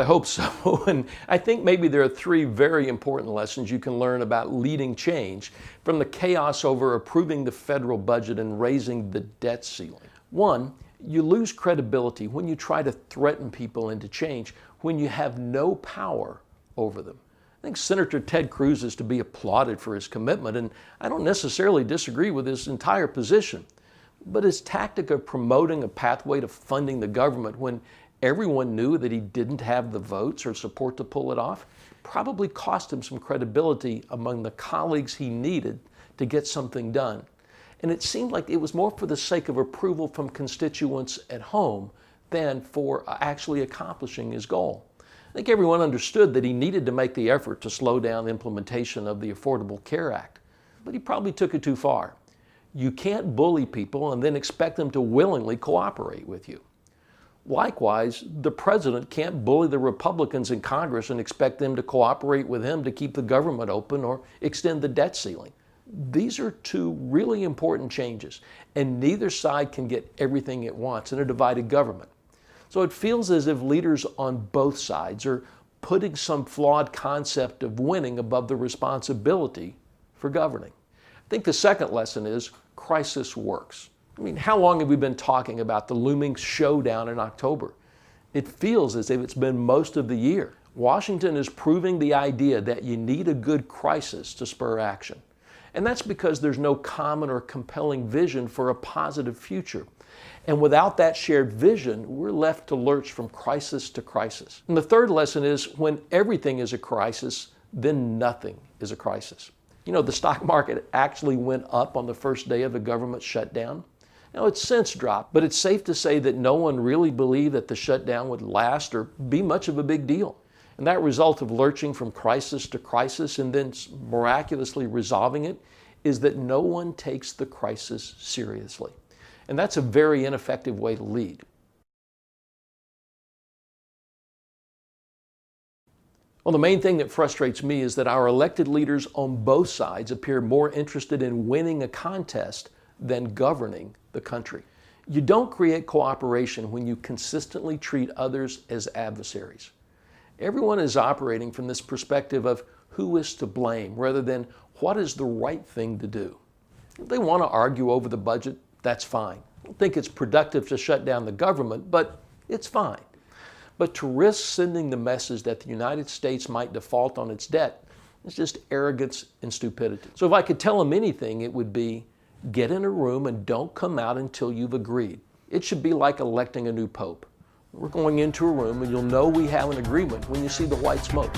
I hope so. And I think maybe there are three very important lessons you can learn about leading change from the chaos over approving the federal budget and raising the debt ceiling. One, you lose credibility when you try to threaten people into change when you have no power over them. I think Senator Ted Cruz is to be applauded for his commitment, and I don't necessarily disagree with his entire position. But his tactic of promoting a pathway to funding the government when everyone knew that he didn't have the votes or support to pull it off probably cost him some credibility among the colleagues he needed to get something done. And it seemed like it was more for the sake of approval from constituents at home than for actually accomplishing his goal. I think everyone understood that he needed to make the effort to slow down the implementation of the Affordable Care Act, but he probably took it too far. You can't bully people and then expect them to willingly cooperate with you. Likewise, the president can't bully the Republicans in Congress and expect them to cooperate with him to keep the government open or extend the debt ceiling. These are two really important changes, and neither side can get everything it wants in a divided government. So it feels as if leaders on both sides are putting some flawed concept of winning above the responsibility for governing. I think the second lesson is crisis works. I mean, how long have we been talking about the looming showdown in October? It feels as if it's been most of the year. Washington is proving the idea that you need a good crisis to spur action. And that's because there's no common or compelling vision for a positive future. And without that shared vision, we're left to lurch from crisis to crisis. And the third lesson is when everything is a crisis, then nothing is a crisis. You know, the stock market actually went up on the first day of the government shutdown. Now, it's since dropped, but it's safe to say that no one really believed that the shutdown would last or be much of a big deal. And that result of lurching from crisis to crisis and then miraculously resolving it is that no one takes the crisis seriously. And that's a very ineffective way to lead. Well, the main thing that frustrates me is that our elected leaders on both sides appear more interested in winning a contest than governing the country. You don't create cooperation when you consistently treat others as adversaries. Everyone is operating from this perspective of who is to blame rather than what is the right thing to do. If they want to argue over the budget, that's fine. I don't think it's productive to shut down the government, but it's fine. But to risk sending the message that the United States might default on its debt is just arrogance and stupidity. So if I could tell them anything, it would be, get in a room and don't come out until you've agreed. It should be like electing a new pope. We're going into a room and you'll know we have an agreement when you see the white smoke.